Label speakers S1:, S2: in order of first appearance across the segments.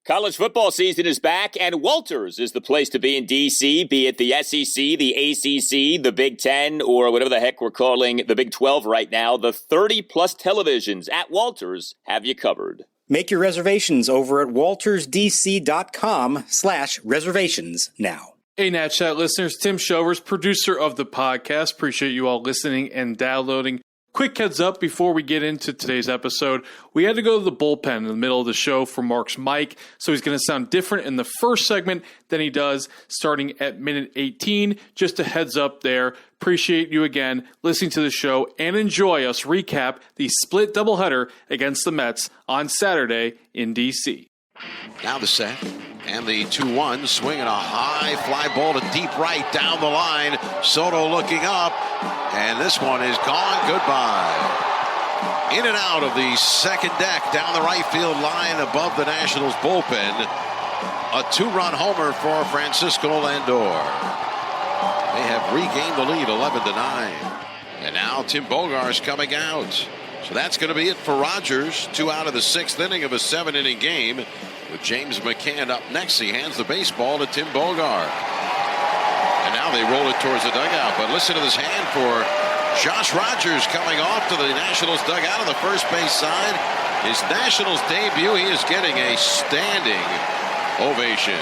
S1: College football season is back, and Walters is the place to be in D.C., be it the SEC, the ACC, the Big Ten, or whatever the heck we're calling the Big 12 right now. The 30-plus televisions at Walters have you covered.
S2: Make your reservations over at waltersdc.com/reservations now.
S3: Hey, Nat Chat listeners, Tim Shovers, producer of the podcast. Appreciate you all listening and downloading. Quick heads up before we get into today's episode. We had to go to the bullpen in the middle of the show for Mark's mic, so he's going to sound different in the first segment than he does starting at minute 18. Just a heads up there. Appreciate you again listening to the show and enjoy us recap the split doubleheader against the Mets on Saturday in D.C.
S4: Now the set. And the 2-1, swinging a high fly ball to deep right down the line. Soto looking up, and this one is gone. Goodbye. In and out of the second deck, down the right field line above the Nationals bullpen. A 2-run homer for Francisco Lindor. They have regained the lead 11-9. And now Tim Bogar's coming out. So that's going to be it for Rogers. 2 out of the 6th inning of a 7-inning game. With James McCann up next, he hands the baseball to Tim Bogart. And now they roll it towards the dugout. But listen to this hand for Josh Rogers coming off to the Nationals dugout on the first base side. His Nationals debut, he is getting a standing ovation.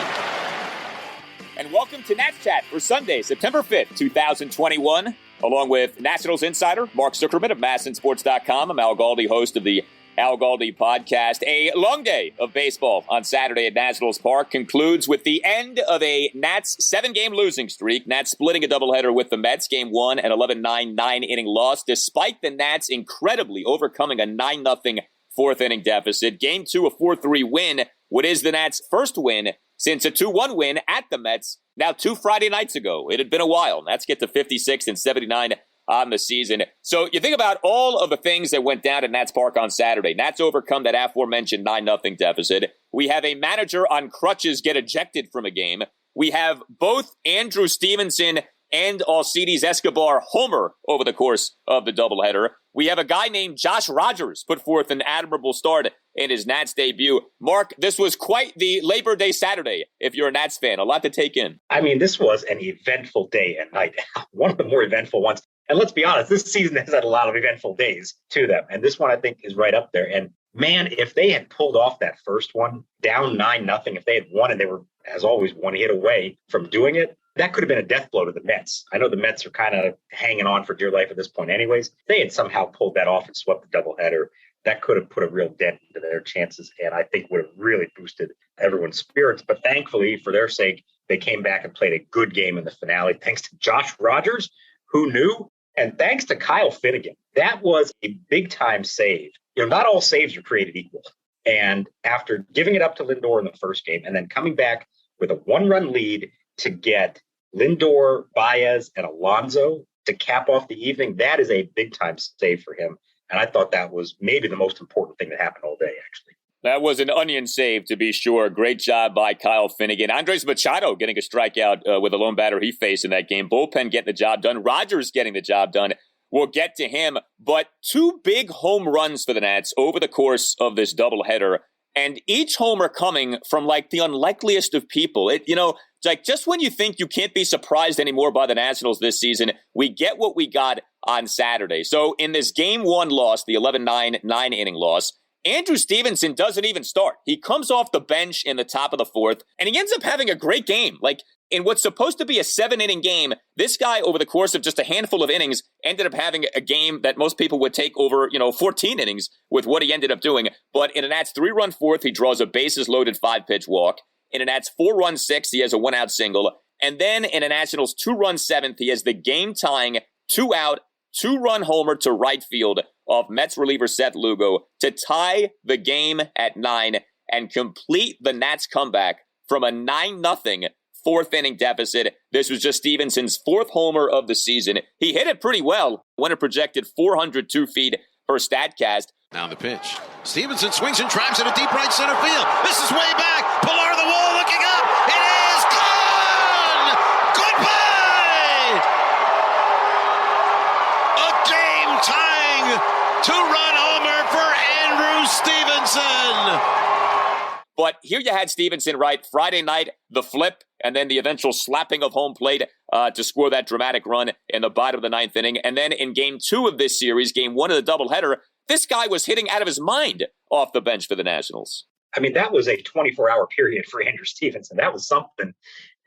S1: And welcome to Nats Chat for Sunday, September 5th, 2021. Along with Nationals insider Mark Zuckerman of MASNsports.com. I'm Al Galdi, host of the Al Galdi podcast. A long day of baseball on Saturday at Nationals Park concludes with the end of a Nats 7-game losing streak. Nats splitting a doubleheader with the Mets. Game 1, an 11-9 9-inning loss, despite the Nats incredibly overcoming a 9-0 fourth-inning deficit. Game 2, a 4-3 win. What is the Nats' first win since a 2-1 win at the Mets now 2 Friday nights ago. It had been a while. Nats get to 56 and 79 on the season. So you think about all of the things that went down at Nats Park on Saturday. Nats overcome that aforementioned 9-0 deficit. We have a manager on crutches get ejected from a game. We have both Andrew Stevenson and Alcides Escobar homer over the course of the doubleheader. We have a guy named Josh Rogers put forth an admirable start in his Nats debut. Mark, this was quite the Labor Day Saturday, if you're a Nats fan. A lot to take in.
S5: I mean, this was an eventful day and night. One of the more eventful ones. And let's be honest, this season has had a lot of eventful days to them. And this one, I think, is right up there. And man, if they had pulled off that first one, down 9-0, if they had won and they were, as always, 1 hit away from doing it, that could have been a death blow to the Mets. I know the Mets are kind of hanging on for dear life at this point anyways. If they had somehow pulled that off and swept the doubleheader, that could have put a real dent into their chances and I think would have really boosted everyone's spirits. But thankfully, for their sake, they came back and played a good game in the finale, thanks to Josh Rogers, who knew, and thanks to Kyle Finnegan. That was a big-time save. You know, not all saves are created equal. And after giving it up to Lindor in the first game and then coming back with a 1-run lead to get Lindor, Baez, and Alonso to cap off the evening, that is a big-time save for him. And I thought that was maybe the most important thing that happened all day, actually.
S1: That was an onion save, to be sure. Great job by Kyle Finnegan. Andres Machado getting a strikeout with a lone batter he faced in that game. Bullpen getting the job done. Rogers getting the job done. We'll get to him. But 2 big home runs for the Nats over the course of this doubleheader. And each homer coming from, like, the unlikeliest of people. It's like just when you think you can't be surprised anymore by the Nationals this season, we get what we got on Saturday. So in this Game 1 loss, the 11-9 9-inning loss, Andrew Stevenson doesn't even start. He comes off the bench in the top of the 4th, and he ends up having a great game. Like, in what's supposed to be a 7-inning game, this guy, over the course of just a handful of innings, ended up having a game that most people would take over, 14 innings with what he ended up doing. But in a Nats 3-run 4th, he draws a bases-loaded 5-pitch walk. In a Nats 4-run 6th, he has a 1-out single. And then in a Nationals 2-run 7th, he has the game-tying 2-out, 2-run homer to right field off Mets reliever Seth Lugo to tie the game at 9 and complete the Nats comeback from a 9-0 4th-inning deficit. This was just Stevenson's 4th homer of the season. He hit it pretty well when it projected 402 feet per StatCast.
S4: Now the pitch. Stevenson swings and drives it to deep right center field. This is way back. Pilar the wall looking up. It is gone! Goodbye! A game-tying 2-run homer for Andrew Stevenson.
S1: But here you had Stevenson, right? Friday night, the flip, and then the eventual slapping of home plate to score that dramatic run in the bottom of the ninth inning. And then in game 2 of this series, game 1 of the doubleheader, this guy was hitting out of his mind off the bench for the Nationals.
S5: I mean, that was a 24-hour period for Andrew Stevenson. That was something.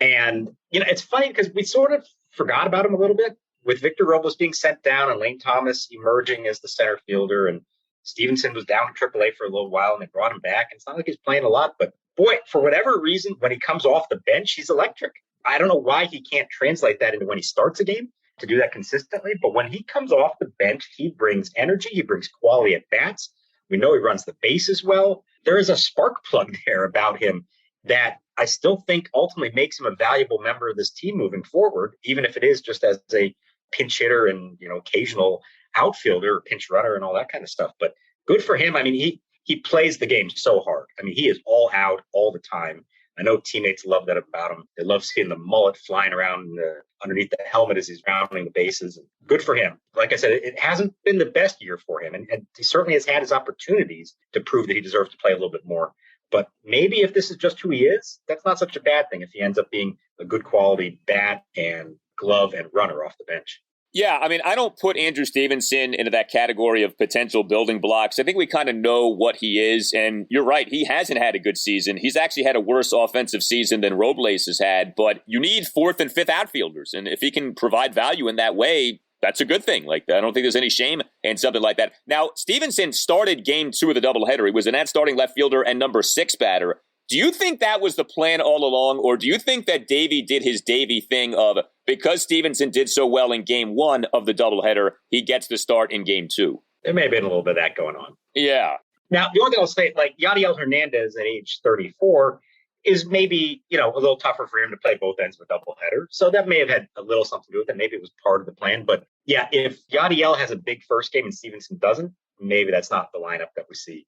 S5: And, it's funny because we sort of forgot about him a little bit with Victor Robles being sent down and Lane Thomas emerging as the center fielder. And Stevenson was down in AAA for a little while and they brought him back. And it's not like he's playing a lot, but boy, for whatever reason, when he comes off the bench, he's electric. I don't know why he can't translate that into when he starts a game to do that consistently. But when he comes off the bench, he brings energy. He brings quality at bats. We know he runs the bases well. There is a spark plug there about him that I still think ultimately makes him a valuable member of this team moving forward, even if it is just as a pinch hitter and, occasional outfielder or pinch runner and all that kind of stuff. But good for him. I mean, he plays the game so hard. I mean, he is all out all the time. I know teammates love that about him. They love seeing the mullet flying around underneath the helmet as he's rounding the bases. Good for him. Like I said, it hasn't been the best year for him. And he certainly has had his opportunities to prove that he deserves to play a little bit more. But maybe if this is just who he is, that's not such a bad thing if he ends up being a good quality bat and glove and runner off the bench.
S1: Yeah, I mean, I don't put Andrew Stevenson into that category of potential building blocks. I think we kind of know what he is, and you're right, he hasn't had a good season. He's actually had a worse offensive season than Robles has had, but you need 4th and 5th outfielders, and if he can provide value in that way, that's a good thing. Like, I don't think there's any shame in something like that. Now, Stevenson started game 2 of the doubleheader. He was an at-starting left fielder and number 6 batter. Do you think that was the plan all along, or do you think that Davey did his Davey thing of, because Stevenson did so well in game 1 of the doubleheader, he gets the start in game 2?
S5: There may have been a little bit of that going on.
S1: Yeah.
S5: Now, the only thing I'll say, like Yadiel Hernandez at age 34 is maybe, a little tougher for him to play both ends of a doubleheader. So that may have had a little something to do with it. Maybe it was part of the plan. But yeah, if Yadiel has a big first game and Stevenson doesn't, maybe that's not the lineup that we see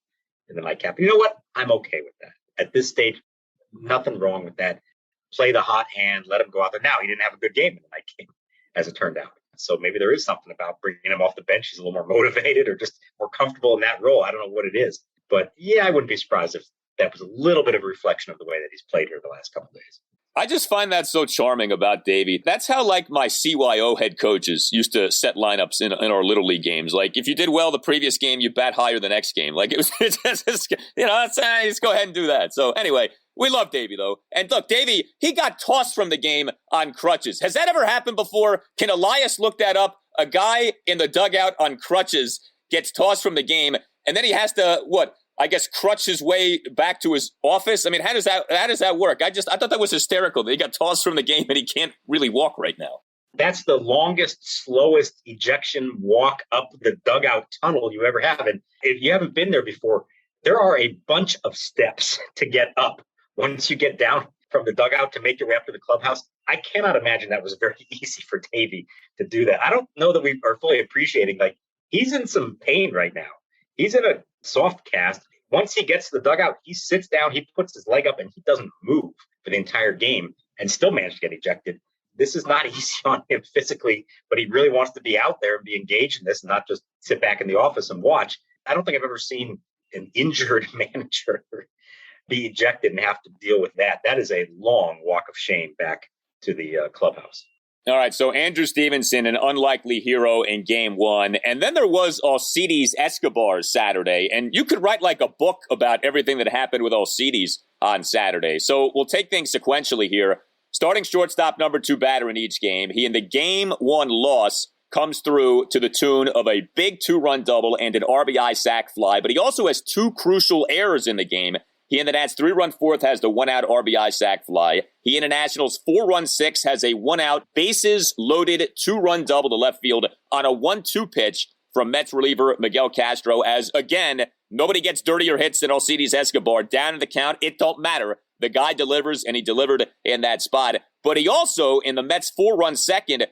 S5: in the nightcap. You know what? I'm okay with that. At this stage, nothing wrong with that. Play the hot hand, let him go out there. Now, he didn't have a good game in the night game, as it turned out. So maybe there is something about bringing him off the bench. He's a little more motivated or just more comfortable in that role. I don't know what it is. But yeah, I wouldn't be surprised if that was a little bit of a reflection of the way that he's played here the last couple of days.
S1: I just find that so charming about Davey. That's how, my CYO head coaches used to set lineups in our Little League games. Like, if you did well the previous game, you bat higher the next game. Like, just go ahead and do that. So, anyway, we love Davey, though. And look, Davey, he got tossed from the game on crutches. Has that ever happened before? Can Elias look that up? A guy in the dugout on crutches gets tossed from the game, and then he has to, crutch his way back to his office. I mean, how does that work? I thought that was hysterical that he got tossed from the game and he can't really walk right now.
S5: That's the longest, slowest ejection walk up the dugout tunnel you ever have. And if you haven't been there before, there are a bunch of steps to get up once you get down from the dugout to make your way up to the clubhouse. I cannot imagine that was very easy for Davey to do that. I don't know that we are fully appreciating, he's in some pain right now. He's in a soft cast. Once he gets to the dugout, he sits down, he puts his leg up, and he doesn't move for the entire game and still managed to get ejected. This is not easy on him physically, but he really wants to be out there and be engaged in this and not just sit back in the office and watch. I don't think I've ever seen an injured manager be ejected and have to deal with that. That is a long walk of shame back to the clubhouse.
S1: All right, so Andrew Stevenson, an unlikely hero in game 1. And then there was Alcides Escobar Saturday. And you could write a book about everything that happened with Alcides on Saturday. So we'll take things sequentially here. Starting shortstop, number 2 batter in each game. He, in the game 1 loss, comes through to the tune of a big 2-run double and an RBI sac fly. But he also has 2 crucial errors in the game. He in the Nats 3-run 4th has the 1-out RBI sac fly. He in the Nationals 4-run 6th has a 1-out bases loaded 2-run double to left field on a 1-2 pitch from Mets reliever Miguel Castro. As again, nobody gets dirtier hits than Alcides Escobar. Down in the count, it don't matter. The guy delivers, and he delivered in that spot. But he also, in the Mets 4-run 2nd,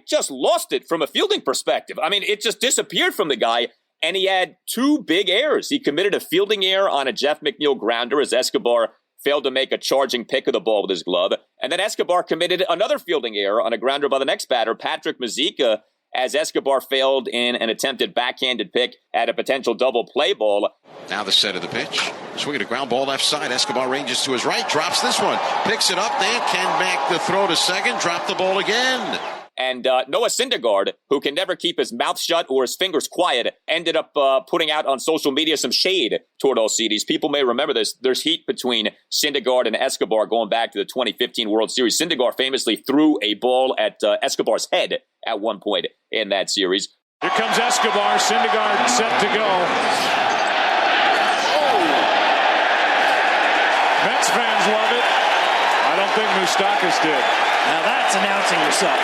S1: just lost it from a fielding perspective. I mean, it just disappeared from the guy. And he had 2 big errors. He committed a fielding error on a Jeff McNeil grounder as Escobar failed to make a charging pick of the ball with his glove. And then Escobar committed another fielding error on a grounder by the next batter, Patrick Mazeika. as Escobar failed in an attempted backhanded pick at a potential double play ball.
S4: Now the set of the pitch. Swing at a ground ball left side. Escobar ranges to his right, drops this one, picks it up, then can make the throw to second, drop the ball again.
S1: And Noah Syndergaard, who can never keep his mouth shut or his fingers quiet, ended up putting out on social media some shade toward Alcides. People may remember this. There's heat between Syndergaard and Escobar going back to the 2015 World Series. Syndergaard famously threw a ball at Escobar's head at one point in that series.
S6: Here comes Escobar. Syndergaard set to go. Mets fans love it. I don't think Moustakas did.
S7: Now that's announcing yourself.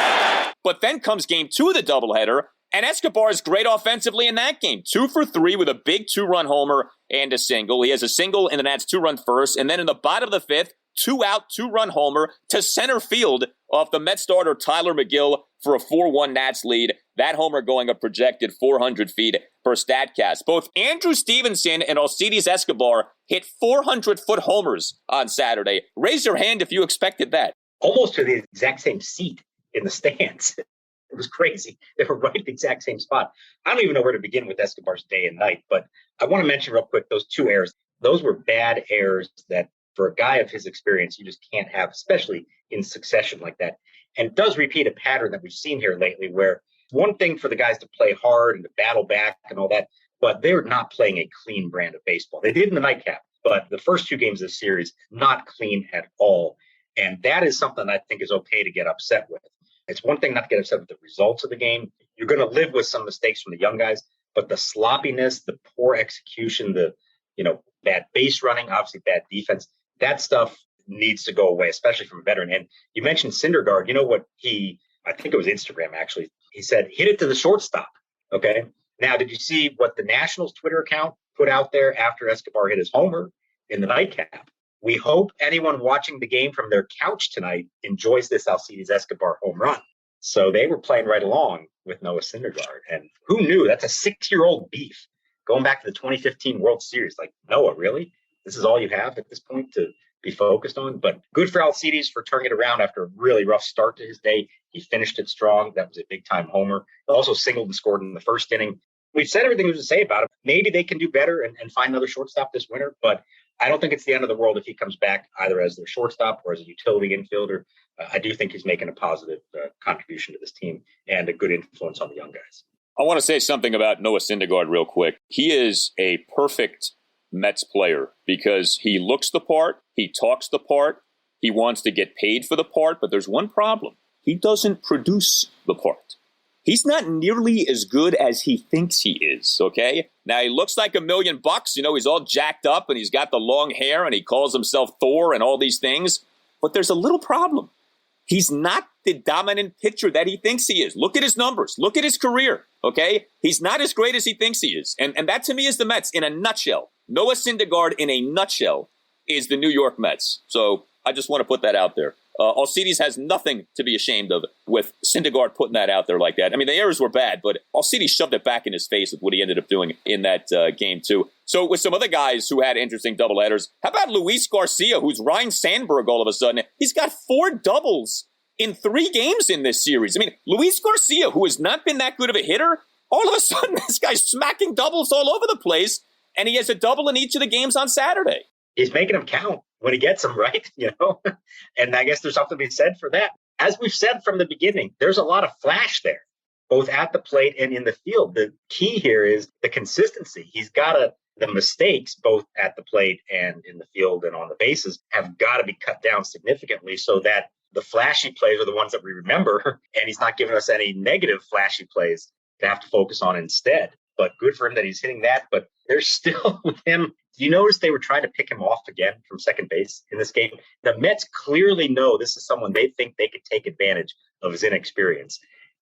S1: But then comes game 2 of the doubleheader, and Escobar is great offensively in that game. 2 for 3 with a big 2-run homer and a single. He has a single in the Nats 2-run first, and then in the bottom of the 5th, 2-out, 2-run homer to center field off the Mets starter Tyler McGill for a 4-1 Nats lead. That homer going a projected 400 feet per StatCast. Both Andrew Stevenson and Alcides Escobar hit 400-foot homers on Saturday. Raise your hand if you expected that.
S5: Almost to the exact same seat in the stands. It was crazy. They were right at the exact same spot. I don't even know where to begin with Escobar's day and night, but I want to mention real quick those 2 errors. Those were bad errors that for a guy of his experience, you just can't have, especially in succession like that. And it does repeat a pattern that we've seen here lately where one thing for the guys to play hard and to battle back and all that, but they're not playing a clean brand of baseball. They did in the nightcap, but the first 2 games of the series, not clean at all. And that is something I think is okay to get upset with. It's one thing not to get upset with the results of the game. You're going to live with some mistakes from the young guys, but the sloppiness, the poor execution, the bad base running, obviously bad defense, that stuff needs to go away, especially from a veteran. And you mentioned Syndergaard. You know what I think it was Instagram actually. He said, hit it to the shortstop. Okay. Now, did you see what the Nationals Twitter account put out there after Escobar hit his homer in the nightcap? We hope anyone watching the game from their couch tonight enjoys this Alcides Escobar home run. So they were playing right along with Noah Syndergaard. And who knew? That's a 6-year-old beef going back to the 2015 World Series. Like, Noah, really? This is all you have at this point to be focused on? But good for Alcides for turning it around after a really rough start to his day. He finished it strong. That was a big-time homer. He also singled and scored in the first inning. We've said everything there was to say about him. Maybe they can do better and find another shortstop this winter, but I don't think it's the end of the world if he comes back either as their shortstop or as a utility infielder. I do think he's making a positive contribution to this team and a good influence on the young guys.
S1: I want to say something about Noah Syndergaard real quick. He is a perfect Mets player because he looks the part, he talks the part, he wants to get paid for the part, but there's one problem. He doesn't produce the part. He's not nearly as good as he thinks he is, okay? Now, he looks like $1 million. He's all jacked up, and he's got the long hair, and he calls himself Thor and all these things. But there's a little problem. He's not the dominant pitcher that he thinks he is. Look at his numbers. Look at his career, okay? He's not as great as he thinks he is. And that, to me, is the Mets in a nutshell. Noah Syndergaard, in a nutshell, is the New York Mets. So I just want to put that out there. Alcides has nothing to be ashamed of with Syndergaard putting that out there like that. I mean, the errors were bad, but Alcides shoved it back in his face with what he ended up doing in that game, too. So with some other guys who had interesting doubleheaders, how about Luis Garcia, who's Ryan Sandberg all of a sudden? He's got 4 doubles in 3 games in this series. I mean, Luis Garcia, who has not been that good of a hitter, all of a sudden this guy's smacking doubles all over the place, and he has a double in each of the games on Saturday.
S5: He's making them count when he gets them, right? And I guess there's something to be said for that. As we've said from the beginning, there's a lot of flash there, both at the plate and in the field. The key here is the consistency. He's got the mistakes, both at the plate and in the field and on the bases, have got to be cut down significantly so that the flashy plays are the ones that we remember, and he's not giving us any negative flashy plays to have to focus on instead. But good for him that he's hitting that. But there's still with him. Do you notice they were trying to pick him off again from second base in this game? The Mets clearly know this is someone they think they could take advantage of his inexperience.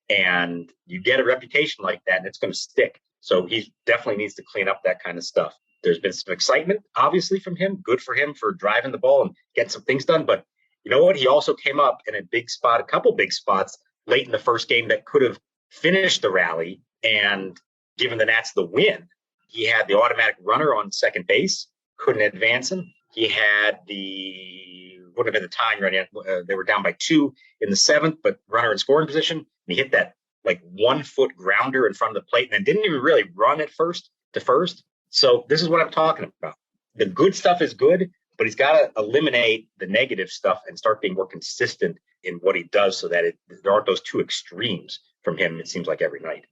S5: And you get a reputation like that, and it's going to stick. So he definitely needs to clean up that kind of stuff. There's been some excitement, obviously, from him. Good for him for driving the ball and getting some things done. But you know what? He also came up in a couple big spots late in the first game that could have finished the rally and given the Nats the win. He had the automatic runner on second base, couldn't advance him. He had would have been the tying run. They were down by 2 in the 7th, but runner in scoring position. And he hit that like 1 foot grounder in front of the plate and then didn't even really run at first to first. So this is what I'm talking about. The good stuff is good, but he's got to eliminate the negative stuff and start being more consistent in what he does so that there aren't those two extremes from him, it seems like, every night.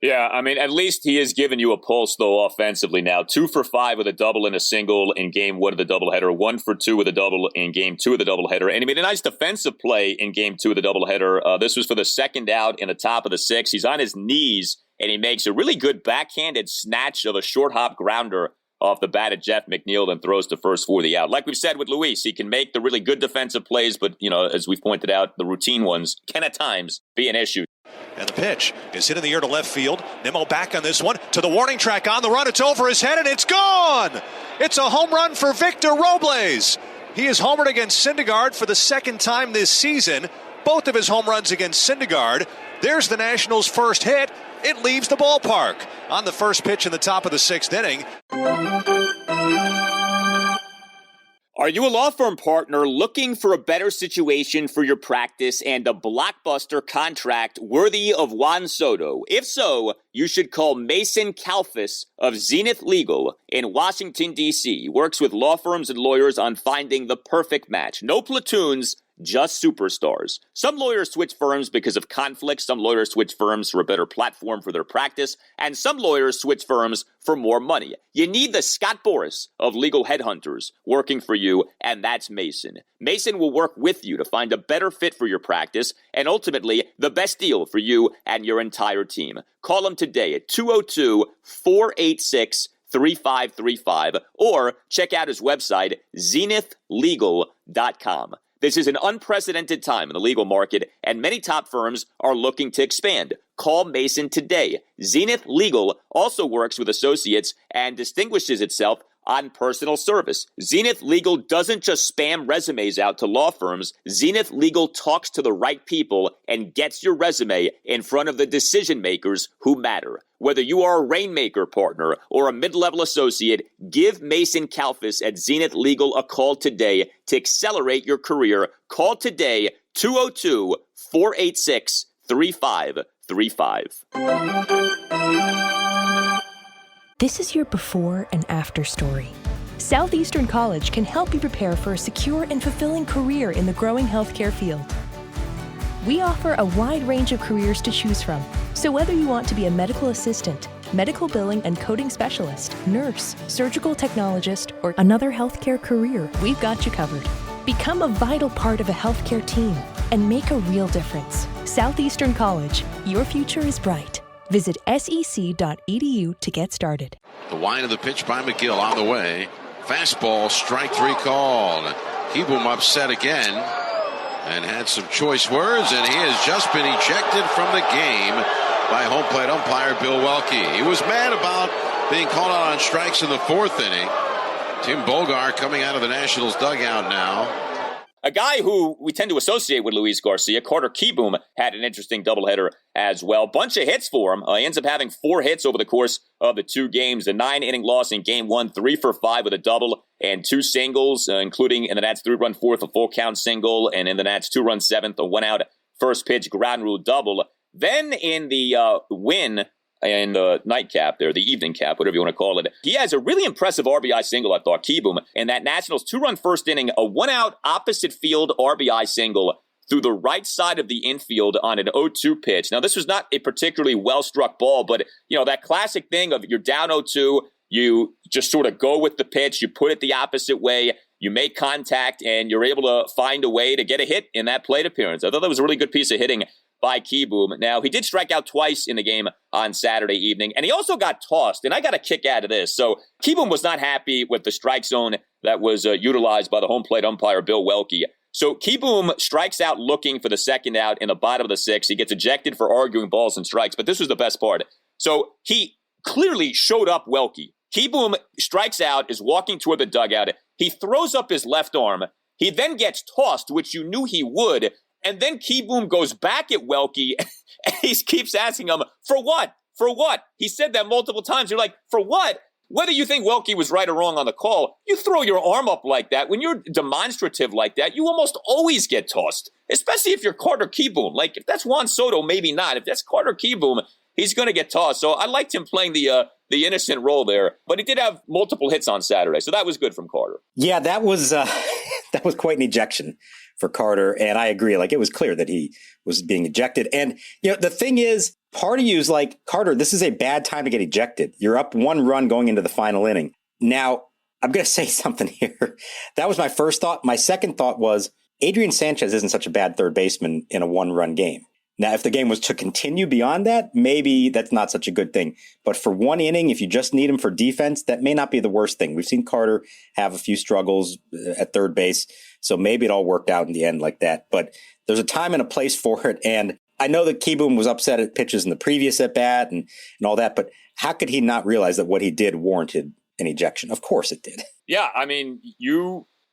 S1: Yeah, I mean, at least he has given you a pulse, though, offensively now. 2 for 5 with a double and a single in game 1 of the doubleheader. 1 for 2 with a double in game 2 of the doubleheader. And he made a nice defensive play in game 2 of the doubleheader. This was for the second out in the top of the 6th. He's on his knees, and he makes a really good backhanded snatch of a short hop grounder off the bat at Jeff McNeil, then throws to first for the out. Like we've said with Luis, he can make the really good defensive plays, but, as we've pointed out, the routine ones can at times be an issue.
S8: And the pitch is hit in the air to left field. Nimmo back on this one to the warning track on the run. It's over his head and it's gone. It's a home run for Victor Robles. He is homered against Syndergaard for the second time this season. Both of his home runs against Syndergaard. There's the Nationals' first hit. It leaves the ballpark on the first pitch in the top of the 6th inning.
S1: Are you a law firm partner looking for a better situation for your practice and a blockbuster contract worthy of Juan Soto? If so, you should call Mason Kalfas of Zenith Legal in Washington, D.C. He works with law firms and lawyers on finding the perfect match. No platoons, just superstars. Some lawyers switch firms because of conflict. Some lawyers switch firms for a better platform for their practice. And some lawyers switch firms for more money. You need the Scott Boras of legal headhunters working for you, and that's Mason. Mason will work with you to find a better fit for your practice and ultimately the best deal for you and your entire team. Call him today at 202-486-3535 or check out his website, zenithlegal.com. This is an unprecedented time in the legal market, and many top firms are looking to expand. Call Mason today. Zenith Legal also works with associates and distinguishes itself on personal service. Zenith Legal doesn't just spam resumes out to law firms. Zenith Legal talks to the right people and gets your resume in front of the decision makers who matter. Whether you are a Rainmaker partner or a mid-level associate, give Mason Kalfas at Zenith Legal a call today to accelerate your career. Call today, 202-486-3535.
S9: This is your before and after story. Southeastern College can help you prepare for a secure and fulfilling career in the growing healthcare field. We offer a wide range of careers to choose from. So whether you want to be a medical assistant, medical billing and coding specialist, nurse, surgical technologist, or another healthcare career, we've got you covered. Become a vital part of a healthcare team and make a real difference. Southeastern College, your future is bright. Visit sec.edu to get started.
S4: The wind of the pitch by McGill on the way. Fastball, strike 3 called. Kieboom upset again and had some choice words, and he has just been ejected from the game by home plate umpire Bill Welke. He was mad about being called out on strikes in the 4th inning. Tim Bogar coming out of the Nationals dugout now.
S1: A guy who we tend to associate with Luis Garcia, Carter Kieboom, had an interesting doubleheader as well. Bunch of hits for him. He ends up having 4 hits over the course of the 2 games. The 9-inning loss in game 1, 3 for 5 with a double and 2 singles, including in the Nats 3-run 4th, a full count single, and in the Nats 2-run 7th, a 1-out first pitch ground rule double. Then in the win and the nightcap there, the evening cap, whatever you want to call it, he has a really impressive RBI single, I thought, Kieboom, in that Nationals 2-run first inning, a 1-out opposite field RBI single through the right side of the infield on an 0-2 pitch. Now, this was not a particularly well-struck ball, but, that classic thing of you're down 0-2, you just sort of go with the pitch, you put it the opposite way, you make contact, and you're able to find a way to get a hit in that plate appearance. I thought that was a really good piece of hitting by Kieboom. Now, he did strike out twice in the game on Saturday evening, and he also got tossed, and I got a kick out of this. So Kieboom was not happy with the strike zone that was utilized by the home plate umpire, Bill Welke. So Kieboom strikes out looking for the second out in the bottom of the 6th. He gets ejected for arguing balls and strikes, but this was the best part. So he clearly showed up Welke. Kieboom strikes out, is walking toward the dugout. He throws up his left arm. He then gets tossed, which you knew he would. And then Kieboom goes back at Welke, and he keeps asking him, for what? For what? He said that multiple times. You're like, for what? whether you think Welke was right or wrong on the call, you throw your arm up like that. When you're demonstrative like that, you almost always get tossed, especially if you're Carter Kieboom. Like, if that's Juan Soto, maybe not. If that's Carter Kieboom, he's going to get tossed. So I liked him playing the innocent role there, but he did have multiple hits on Saturday, so that was good from Carter.
S2: Yeah, that was that was quite an ejection for Carter, and I agree. Like, it was clear that he was being ejected. And, the thing is, part of you is like, Carter, this is a bad time to get ejected. You're up 1 run going into the final inning. Now, I'm going to say something here. That was my first thought. My second thought was, Adrian Sanchez isn't such a bad third baseman in a 1-run game. Now, if the game was to continue beyond that, maybe that's not such a good thing. But for 1 inning, if you just need him for defense, that may not be the worst thing. We've seen Carter have a few struggles at third base, so maybe it all worked out in the end like that. But there's a time and a place for it. And I know that Kieboom was upset at pitches in the previous at-bat and all that, but how could he not realize that what he did warranted an ejection? Of course it did.
S1: Yeah, I mean,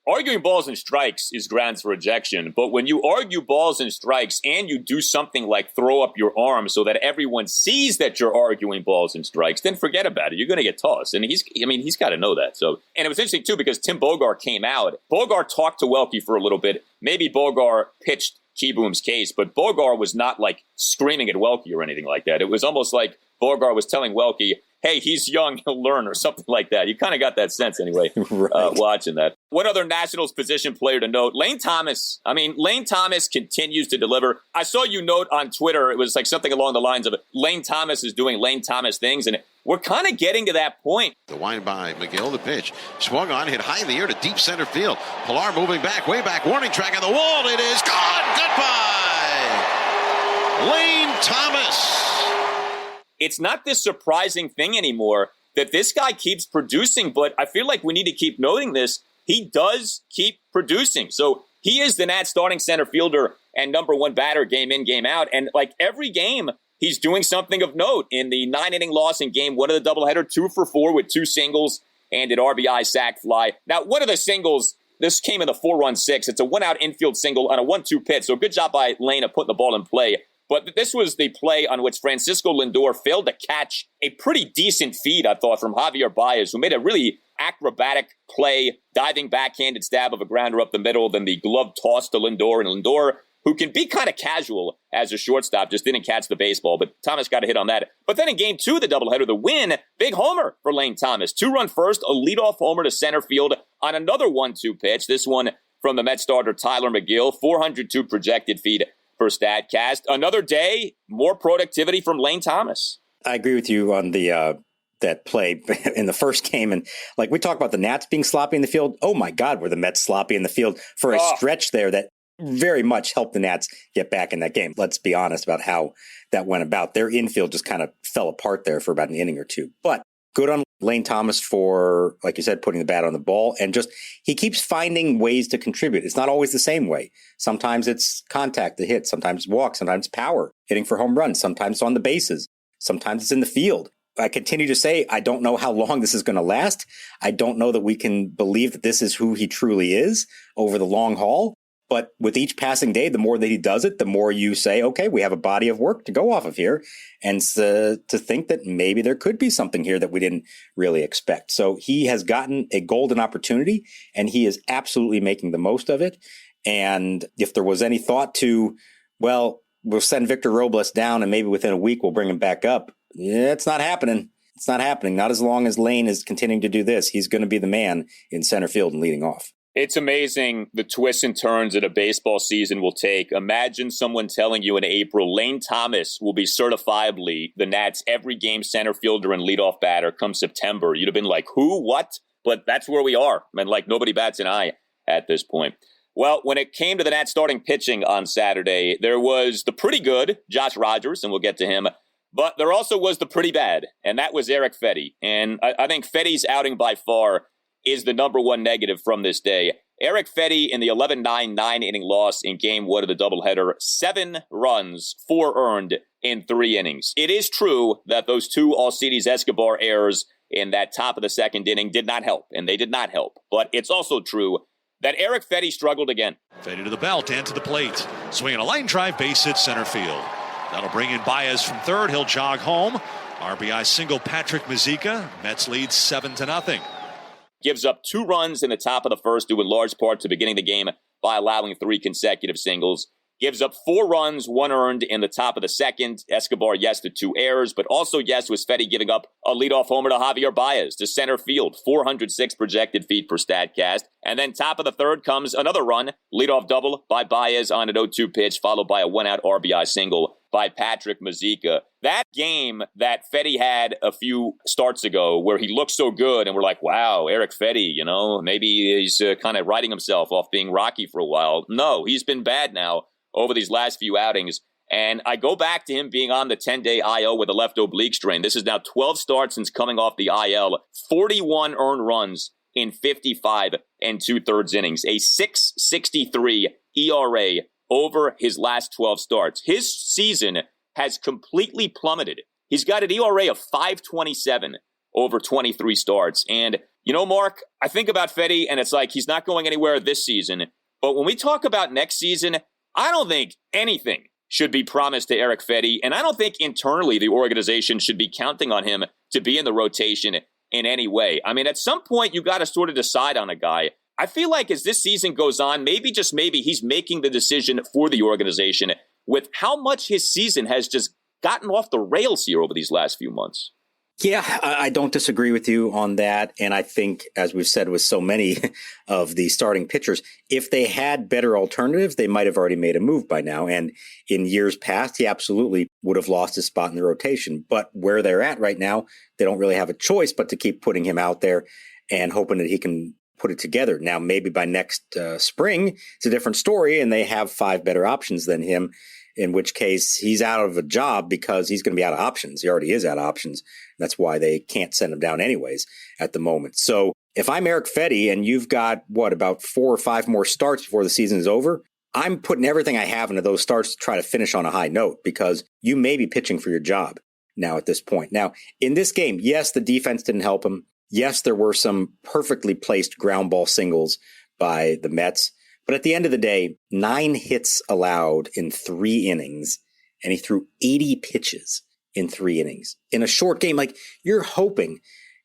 S1: arguing balls and strikes is grounds for ejection, but when you argue balls and strikes and you do something like throw up your arm so that everyone sees that you're arguing balls and strikes, then forget about it. You're going to get tossed. And he's got to know that. So, and it was interesting too, because Tim Bogar came out. Bogar talked to Welke for a little bit. Maybe Bogar pitched Kieboom's case, but Bogar was not like screaming at Welke or anything like that. It was almost like Bogar was telling Welke, hey, he's young, he'll learn, or something like that. You kind of got that sense anyway, right. Watching that. One other Nationals position player to note, Lane Thomas. I mean, Lane Thomas continues to deliver. I saw you note on Twitter, it was like something along the lines of Lane Thomas is doing Lane Thomas things, and we're kind of getting to that point.
S4: The wind by McGill, the pitch. Swung on, hit high in the air to deep center field. Pilar moving back, way back, warning track on the wall. It is gone. Goodbye. Lane Thomas.
S1: It's not this surprising thing anymore that this guy keeps producing, but I feel like we need to keep noting this. He does keep producing. So he is the Nats starting center fielder and number 1 batter game in, game out. And like every game, he's doing something of note. In the 9-inning loss in game 1 of the doubleheader, 2 for 4 with 2 singles and an RBI sac fly. Now, one of the singles, this came in the 4-run 6. It's a 1-out infield single on a 1-2 pitch. So good job by Lane of putting the ball in play. But this was the play on which Francisco Lindor failed to catch a pretty decent feed, I thought, from Javier Baez, who made a really acrobatic play, diving backhanded stab of a grounder up the middle, then the glove toss to Lindor. And Lindor, who can be kind of casual as a shortstop, just didn't catch the baseball. But Thomas got a hit on that. But then in game 2 of the doubleheader, the win, big homer for Lane Thomas. 2-run first, a leadoff homer to center field on another 1-2 pitch. This one from the Mets starter Tyler McGill, 402 projected feet per StatCast. Another day, more productivity from Lane Thomas.
S2: I agree with you on the that play in the first game. And like we talk about the Nats being sloppy in the field. Oh my God, were the Mets sloppy in the field for a stretch there that very much helped the Nats get back in that game. Let's be honest about how that went about. Their infield just kind of fell apart there for about an inning or two. But good on Lane Thomas for, like you said, putting the bat on the ball. And just, he keeps finding ways to contribute. It's not always the same way. Sometimes it's contact, the hit. Sometimes walk. Sometimes power, hitting for home runs. Sometimes it's on the bases. Sometimes it's in the field. I continue to say, I don't know how long this is going to last. I don't know that we can believe that this is who he truly is over the long haul. But with each passing day, the more that he does it, the more you say, okay, we have a body of work to go off of here. And to think that maybe there could be something here that we didn't really expect. So he has gotten a golden opportunity, and he is absolutely making the most of it. And if there was any thought to, well, we'll send Victor Robles down and maybe within a week we'll bring him back up. Yeah, it's not happening. It's not happening. Not as long as Lane is continuing to do this. He's going to be the man in center field and leading off.
S1: It's amazing the twists and turns that a baseball season will take. Imagine someone telling you in April, Lane Thomas will be certifiably the Nats' every game center fielder and leadoff batter come September. You'd have been like, who, what? But that's where we are. And like nobody bats an eye at this point. Well, when it came to the Nats starting pitching on Saturday, there was the pretty good Josh Rogers, and we'll get to him. But there also was the pretty bad, and that was Erick Fedde. And I think Fedde's outing by far is the number one negative from this day. Erick Fedde in the 11-9 9-inning loss in game 1 of the doubleheader, 7 runs, 4 earned in 3 innings. It is true that those 2 Alcides Escobar errors in that top of the second inning did not help, and they did not help. But it's also true that Erick Fedde struggled again.
S8: Fedde to the belt and to the plate. Swinging a line drive, base hit center field. That'll bring in Baez from third. He'll jog home. RBI single Patrick Mazeika. Mets lead 7-0.
S1: Gives up 2 runs in the top of the first, due in large part to beginning the game by allowing 3 consecutive singles. Gives up 4 runs, 1 earned in the top of the second. Escobar, yes, to 2 errors, but also yes was Fedde giving up a leadoff homer to Javier Baez to center field, 406 projected feet per StatCast. And then top of the third comes another run, leadoff double by Baez on an 0-2 pitch, followed by a 1-out RBI single by Patrick Mazeika. That game that Fedde had a few starts ago where he looked so good and we're like, wow, Erick Fedde, maybe he's kind of writing himself off being Rocky for a while. No, he's been bad now over these last few outings. And I go back to him being on the 10-day IL with a left oblique strain. This is now 12 starts since coming off the IL, 41 earned runs in 55 2/3 innings, a 6.63 ERA over his last 12 starts. His season has completely plummeted. He's got an ERA of 5.27 over 23 starts. And, Mark, I think about Fedde, and it's like he's not going anywhere this season. But when we talk about next season, I don't think anything should be promised to Erick Fedde, and I don't think internally the organization should be counting on him to be in the rotation in any way. I mean, at some point, you got to sort of decide on a guy. I feel like as this season goes on, maybe, just maybe, he's making the decision for the organization with how much his season has just gotten off the rails here over these last few months.
S2: Yeah, I don't disagree with you on that. And I think, as we've said with so many of the starting pitchers, if they had better alternatives, they might have already made a move by now. And in years past, he absolutely would have lost his spot in the rotation. But where they're at right now, they don't really have a choice but to keep putting him out there and hoping that he can put it together. Now, maybe by next spring, it's a different story and they have 5 better options than him, in which case he's out of a job because he's going to be out of options. He already is out of options. That's why they can't send him down anyways at the moment. So if I'm Erick Fedde and you've got, about 4 or 5 more starts before the season is over, I'm putting everything I have into those starts to try to finish on a high note because you may be pitching for your job now at this point. Now, in this game, yes, the defense didn't help him. Yes, there were some perfectly placed ground ball singles by the Mets. But at the end of the day, 9 hits allowed in 3 innings, and he threw 80 pitches in 3 innings. In a short game, like you're hoping,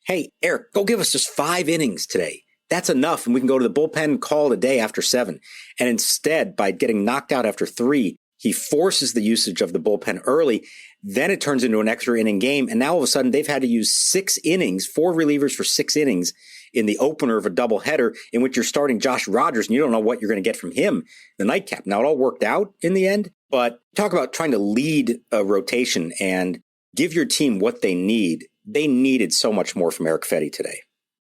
S2: hey, Eric, go give us just 5 innings today. That's enough, and we can go to the bullpen and call it a day after 7. And instead, by getting knocked out after 3, he forces the usage of the bullpen early. Then it turns into an extra inning game, and now all of a sudden they've had to use 6 innings, 4 relievers for 6 innings in the opener of a doubleheader in which you're starting Josh Rogers and you don't know what you're going to get from him, the nightcap. Now, it all worked out in the end, but talk about trying to lead a rotation and give your team what they need. They needed so much more from Erick Fedde today.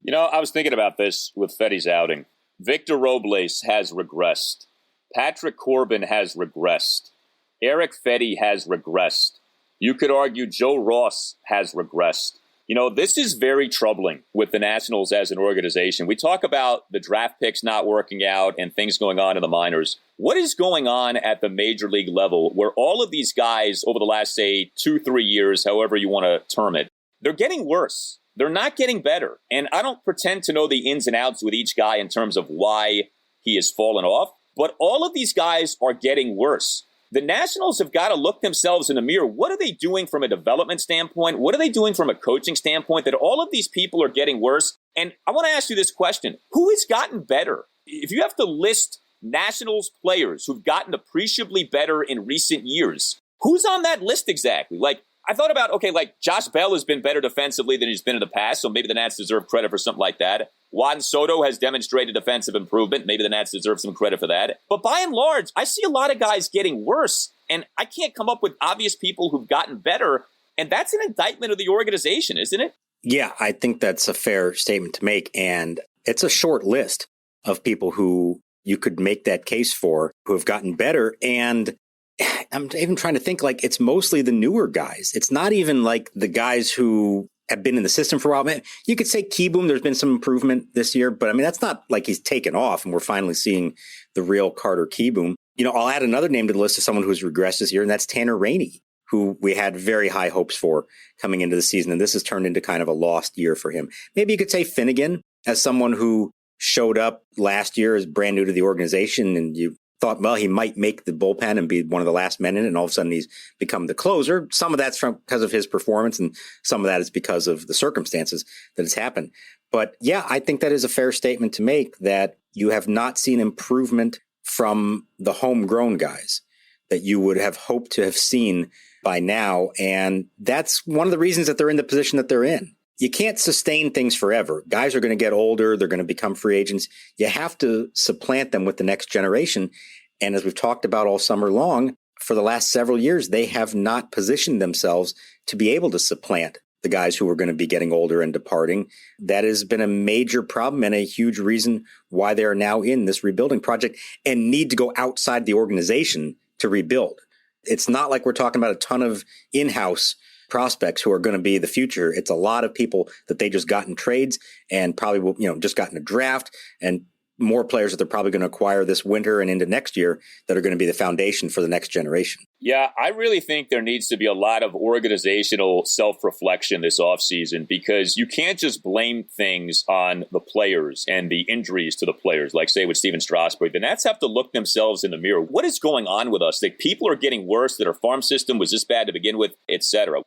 S1: I was thinking about this with Fedde's outing. Victor Robles has regressed. Patrick Corbin has regressed. Erick Fedde has regressed. You could argue Joe Ross has regressed. This is very troubling with the Nationals as an organization. We talk about the draft picks not working out and things going on in the minors. What is going on at the major league level where all of these guys over the last, say, 2-3 years, however you want to term it, they're getting worse. They're not getting better. And I don't pretend to know the ins and outs with each guy in terms of why he has fallen off, but all of these guys are getting worse. The Nationals have got to look themselves in the mirror. What are they doing from a development standpoint? What are they doing from a coaching standpoint that all of these people are getting worse? And I want to ask you this question. Who has gotten better? If you have to list Nationals players who've gotten appreciably better in recent years, who's on that list exactly? I thought about, Josh Bell has been better defensively than he's been in the past, so maybe the Nats deserve credit for something like that. Juan Soto has demonstrated defensive improvement. Maybe the Nats deserve some credit for that. But by and large, I see a lot of guys getting worse, and I can't come up with obvious people who've gotten better, and that's an indictment of the organization, isn't it?
S2: Yeah, I think that's a fair statement to make, and it's a short list of people who you could make that case for who have gotten better, and I'm even trying to think it's mostly the newer guys. It's not even the guys who have been in the system for a while. You could say Kieboom, there's been some improvement this year, but that's not like he's taken off and we're finally seeing the real Carter Kieboom. I'll add another name to the list of someone who's regressed this year, and that's Tanner Rainey, who we had very high hopes for coming into the season. And this has turned into kind of a lost year for him. Maybe you could say Finnegan as someone who showed up last year as brand new to the organization and you thought, well, he might make the bullpen and be one of the last men in it, and all of a sudden he's become the closer. Some of that's because of his performance, and some of that is because of the circumstances that has happened. But yeah, I think that is a fair statement to make, that you have not seen improvement from the homegrown guys that you would have hoped to have seen by now. And that's one of the reasons that they're in the position that they're in. You can't sustain things forever. Guys are going to get older. They're going to become free agents. You have to supplant them with the next generation. And as we've talked about all summer long, for the last several years, they have not positioned themselves to be able to supplant the guys who are going to be getting older and departing. That has been a major problem and a huge reason why they are now in this rebuilding project and need to go outside the organization to rebuild. It's not like we're talking about a ton of in-house prospects who are going to be the future. It's a lot of people that they just got in trades and probably will, just got in a draft, and more players that they're probably going to acquire this winter and into next year that are going to be the foundation for the next generation.
S1: Yeah, I really think there needs to be a lot of organizational self-reflection this offseason, because you can't just blame things on the players and the injuries to the players, like say with Steven Strasburg. The Nats have to look themselves in the mirror. What is going on with us? Like, people are getting worse, that our farm system was this bad to begin with, etc.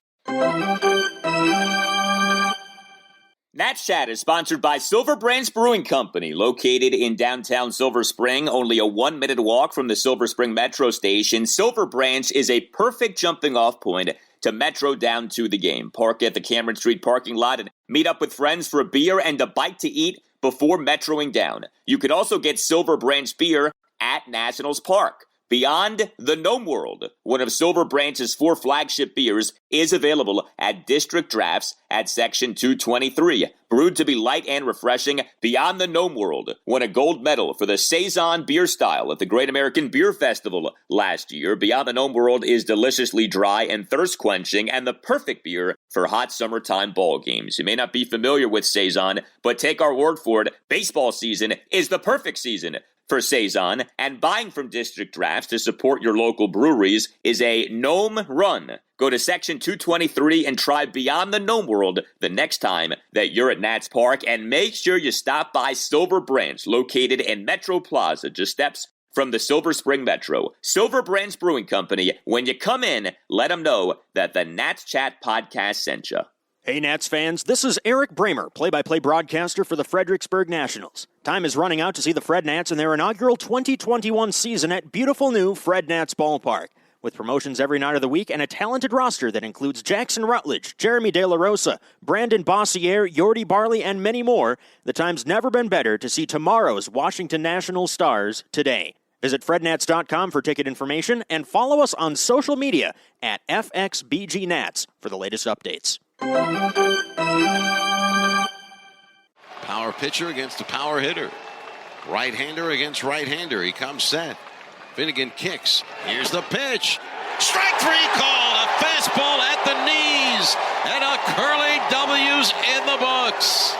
S1: Nats Chat is sponsored by Silver Branch Brewing Company, located in downtown Silver Spring, only a 1-minute walk from the Silver Spring Metro station. Silver Branch is a perfect jumping-off point to Metro down to the game. Park at the Cameron Street parking lot and meet up with friends for a beer and a bite to eat before metroing down. You can also get Silver Branch beer at Nationals Park. Beyond the Gnome World, one of Silver Branch's 4 flagship beers, is available at District Drafts at Section 223. Brewed to be light and refreshing, Beyond the Gnome World won a gold medal for the Saison beer style at the Great American Beer Festival last year. Beyond the Gnome World is deliciously dry and thirst-quenching, and the perfect beer for hot summertime ball games. You may not be familiar with Saison, but take our word for it, baseball season is the perfect season for Saison, and buying from District Drafts to support your local breweries is a gnome run. Go to Section 223 and try Beyond the Gnome World the next time that you're at Nats Park, and make sure you stop by Silver Branch, located in Metro Plaza, just steps from the Silver Spring Metro. Silver Branch Brewing Company, when you come in, let them know that the Nats Chat podcast sent you.
S7: Hey, Nats fans, this is Eric Bramer, play-by-play broadcaster for the Fredericksburg Nationals. Time is running out to see the Fred Nats in their inaugural 2021 season at beautiful new Fred Nats Ballpark. With promotions every night of the week and a talented roster that includes Jackson Rutledge, Jeremy De La Rosa, Brandon Bossier, Yordi Barley, and many more, the time's never been better to see tomorrow's Washington Nationals stars today. Visit FredNats.com for ticket information and follow us on social media at FXBGNats for the latest updates.
S4: Power pitcher against a power hitter. Right-hander against right-hander. He comes set. Finnegan kicks. Here's the pitch. Strike 3 call. A fastball at the knees. And a curly W's in the books.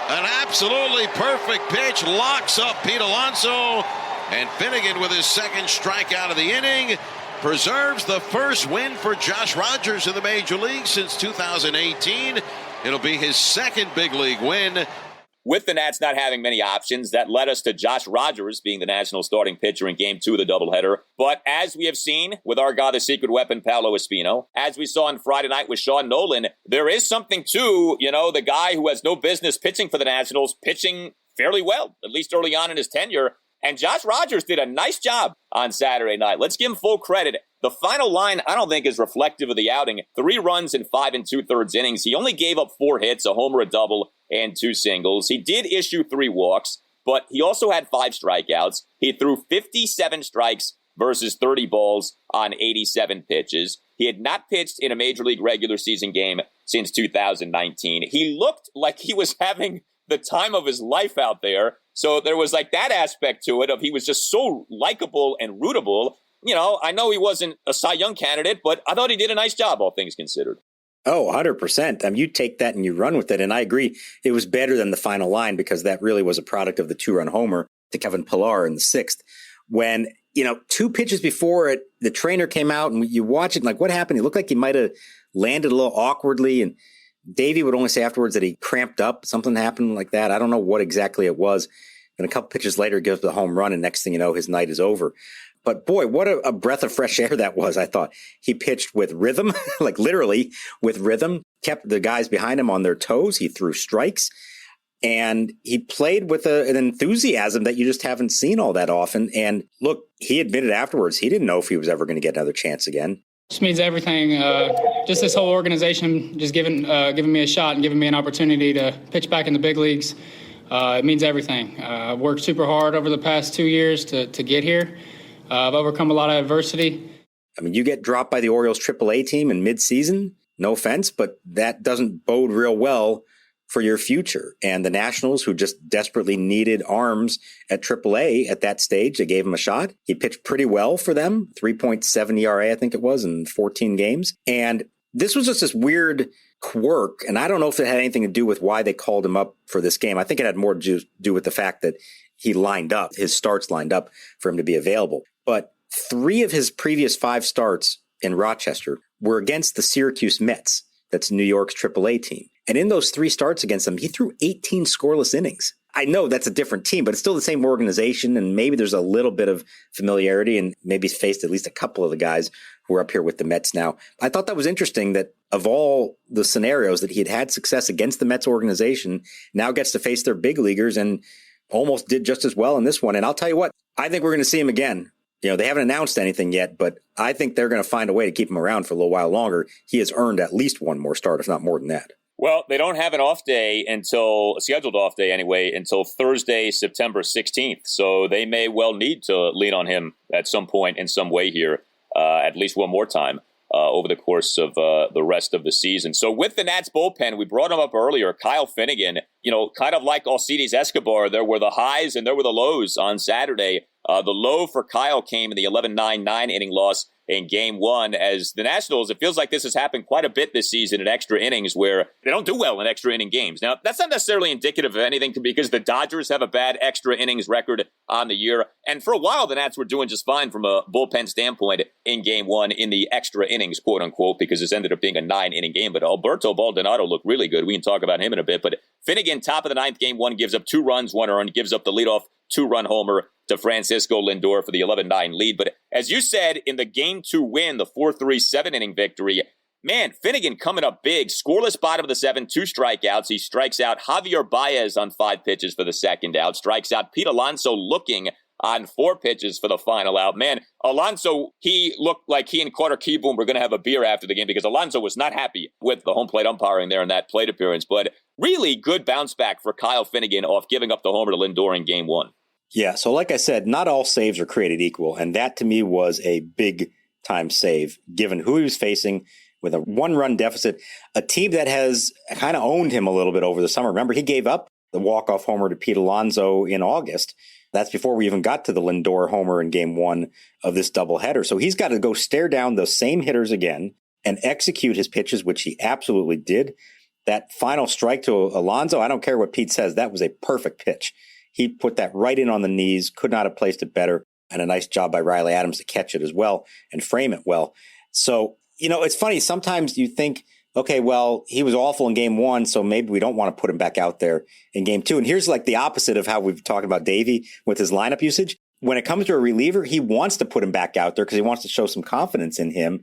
S4: An absolutely perfect pitch. Locks up Pete Alonso. And Finnegan, with his second strikeout of the inning, preserves the first win for Josh Rogers in the Major League since 2018. It'll be his second big league win.
S1: With the Nats not having many options, that led us to Josh Rogers being the National starting pitcher in Game 2 of the doubleheader. But as we have seen with our guy, the secret weapon, Paolo Espino, as we saw on Friday night with Sean Nolan, there is something to, the guy who has no business pitching for the Nationals, pitching fairly well, at least early on in his tenure. And Josh Rogers did a nice job on Saturday night. Let's give him full credit. The final line, I don't think, is reflective of the outing. 3 runs in 5 2/3 innings. He only gave up 4 hits, a homer, a double, and 2 singles. He did issue 3 walks, but he also had 5 strikeouts. He threw 57 strikes versus 30 balls on 87 pitches. He had not pitched in a Major League regular season game since 2019. He looked like he was having the time of his life out there. So there was like that aspect to it of he was just so likable and rootable. I know he wasn't a Cy Young candidate, but I thought he did a nice job, all things considered.
S2: Oh, 100%. You take that and you run with it. And I agree. It was better than the final line because that really was a product of the 2-run homer to Kevin Pillar in the 6th. When, 2 pitches before it, the trainer came out and you watch it, like what happened? He looked like he might have landed a little awkwardly. And Davey would only say afterwards that he cramped up. Something happened like that. I don't know what exactly it was. And a couple pitches later, gives the home run, and next thing you know, his night is over. But boy, what a breath of fresh air that was, I thought. He pitched with rhythm, like literally with rhythm, kept the guys behind him on their toes. He threw strikes, and he played with an enthusiasm that you just haven't seen all that often. And look, he admitted afterwards he didn't know if he was ever going to get another chance again.
S10: This means everything. Just this whole organization just giving me a shot and giving me an opportunity to pitch back in the big leagues. It means everything. I've worked super hard over the past 2 years to get here. I've overcome a lot of adversity.
S2: I mean, you get dropped by the Orioles AAA team in midseason, no offense, but that doesn't bode real well for your future. And the Nationals, who just desperately needed arms at AAA at that stage, they gave him a shot. He pitched pretty well for them, 3.7 ERA, I think it was, in 14 games. And this was just this weird quirk, and I don't know if it had anything to do with why they called him up for this game. I think it had more to do with the fact that he lined up, his starts lined up for him to be available. But 3 of his previous 5 starts in Rochester were against the Syracuse Mets. That's New York's AAA team. And in those 3 starts against them, he threw 18 scoreless innings. I know that's a different team, but it's still the same organization, and maybe there's a little bit of familiarity, and maybe he's faced at least a couple of the guys who are up here with the Mets now. I thought that was interesting that of all the scenarios that he had success against the Mets organization, now gets to face their big leaguers and almost did just as well in this one. And I'll tell you what, I think we're going to see him again. You know, they haven't announced anything yet, but I think they're going to find a way to keep him around for a little while longer. He has earned at least one more start, if not more than that.
S1: Well, they don't have an off day a scheduled off day anyway, until Thursday, September 16th. So they may well need to lean on him at some point in some way here, at least one more time over the course of the rest of the season. So with the Nats bullpen, we brought him up earlier, Kyle Finnegan, kind of like Alcides Escobar, there were the highs and there were the lows on Saturday. The low for Kyle came in the 11-9 inning loss in Game 1. As the Nationals, it feels like this has happened quite a bit this season in extra innings where they don't do well in extra inning games. Now, that's not necessarily indicative of anything because the Dodgers have a bad extra innings record on the year. And for a while, the Nats were doing just fine from a bullpen standpoint in Game 1 in the extra innings, quote unquote, because this ended up being a 9-inning game. But Alberto Baldonado looked really good. We can talk about him in a bit. But Finnegan, top of the 9th, Game 1, gives up 2 runs, 1 earned, gives up the leadoff 2-run homer to Francisco Lindor for the 11-9 lead. But as you said, in the Game 2 win, the 4-3 7-inning victory, man, Finnegan coming up big. Scoreless bottom of the 7, 2 strikeouts. He strikes out Javier Baez on 5 pitches for the second out. Strikes out Pete Alonso looking on 4 pitches for the final out. Man, Alonso, he looked like he and Carter Kieboom were going to have a beer after the game because Alonso was not happy with the home plate umpiring there in that plate appearance. But really good bounce back for Kyle Finnegan off giving up the homer to Lindor in Game 1.
S2: Yeah, so like I said, not all saves are created equal, and that to me was a big-time save, given who he was facing with a 1-run deficit, a team that has kind of owned him a little bit over the summer. Remember, he gave up the walk-off homer to Pete Alonso in August. That's before we even got to the Lindor homer in Game 1 of this doubleheader. So he's got to go stare down those same hitters again and execute his pitches, which he absolutely did. That final strike to Alonso, I don't care what Pete says, that was a perfect pitch. He put that right in on the knees, could not have placed it better, and a nice job by Riley Adams to catch it as well and frame it well. So, it's funny. Sometimes you think, okay, well, he was awful in Game 1, so maybe we don't want to put him back out there in Game 2. And here's like the opposite of how we've talked about Davey with his lineup usage. When it comes to a reliever, he wants to put him back out there because he wants to show some confidence in him.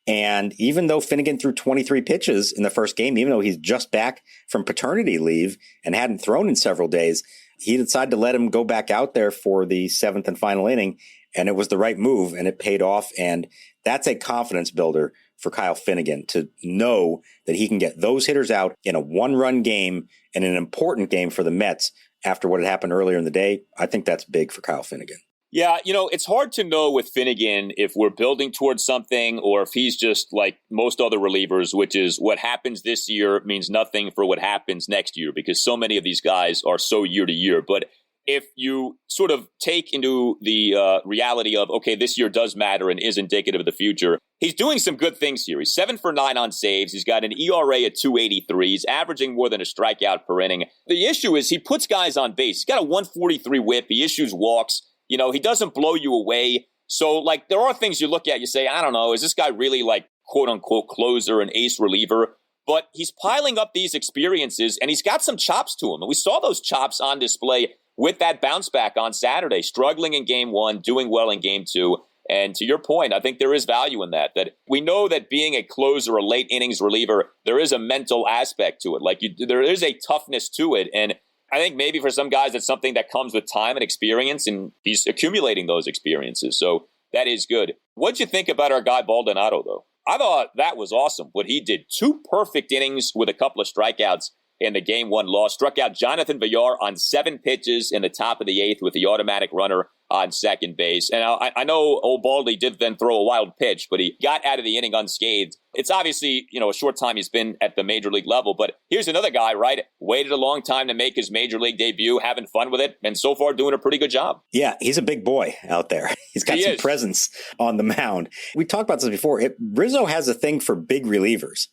S2: And even though Finnegan threw 23 pitches in the first game, even though he's just back from paternity leave and hadn't thrown in several days, he decided to let him go back out there for the 7th and final inning, and it was the right move, and it paid off. And that's a confidence builder for Kyle Finnegan to know that he can get those hitters out in a 1-run game and an important game for the Mets after what had happened earlier in the day. I think that's big for Kyle Finnegan.
S1: Yeah, it's hard to know with Finnegan if we're building towards something or if he's just like most other relievers, which is what happens this year means nothing for what happens next year because so many of these guys are so year to year. But if you sort of take into the reality of, okay, this year does matter and is indicative of the future, he's doing some good things here. He's 7 for 9 on saves. He's got an ERA at 2.83. He's averaging more than a strikeout per inning. The issue is he puts guys on base. He's got a 1.43 whip. He issues walks. He doesn't blow you away. So, there are things you look at, you say, I don't know, is this guy really quote-unquote closer, an ace reliever? But he's piling up these experiences, and he's got some chops to him. And we saw those chops on display with that bounce back on Saturday, struggling in game one, doing well in game two. And to your point, I think there is value in that we know that being a closer, a late innings reliever, there is a mental aspect to it. Like there is a toughness to it. And I think maybe for some guys, it's something that comes with time and experience, and he's accumulating those experiences. So that is good. What'd you think about our guy Baldonado, though? I thought that was awesome. What he did, 2 perfect innings with a couple of strikeouts in the game one loss. Struck out Jonathan Villar on 7 pitches in the top of the 8th with the automatic runner on second base. And I know old Baldy did then throw a wild pitch, but he got out of the inning unscathed. It's obviously, a short time he's been at the major league level, but here's another guy, right? Waited a long time to make his major league debut, having fun with it, and so far doing a pretty good job.
S2: Yeah, he's a big boy out there. He's got some presence on the mound. We talked about this before. Rizzo has a thing for big relievers,